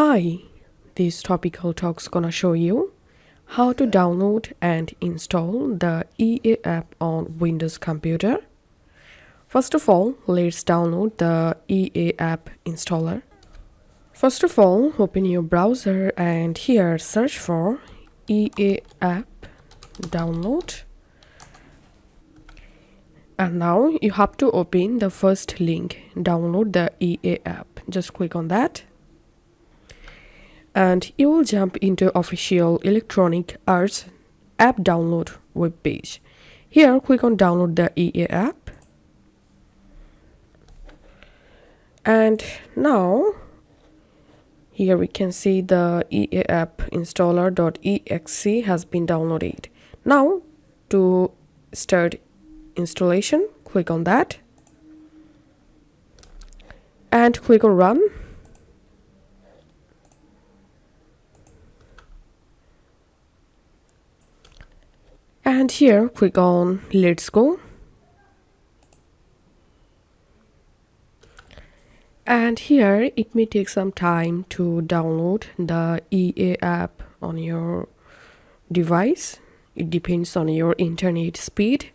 Hi, this topical talk's gonna show you how to download and install the EA app on Windows computer. First of all, let's download the EA app installer. First of all, open your browser and here search for EA app download. And now you have to open the first link, download the EA app. Just click on that. And you will jump into official Electronic Arts app download web page. Here click on download the EA app. And now here we can see the EA app installer.exe has been downloaded. Now to start installation, click on that and click on run. And here click on let's go. And here it may take some time to download the EA app on your device. It depends on your internet speed.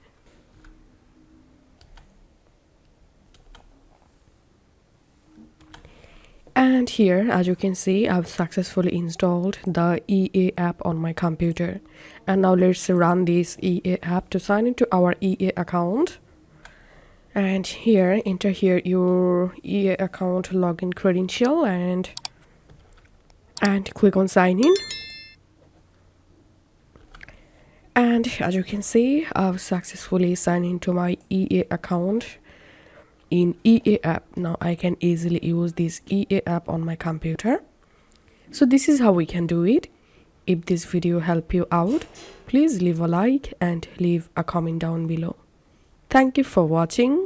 And here, as you can see, I've successfully installed the EA app on my computer. And now let's run this EA app to sign into our EA account. And here, enter here your EA account login credential and click on sign in. And as you can see, I've successfully signed into my EA account in EA app. Now I can easily use this EA app on my computer. So this is how we can do it. If this video helped you out, please leave a like and leave a comment down below. Thank you for watching.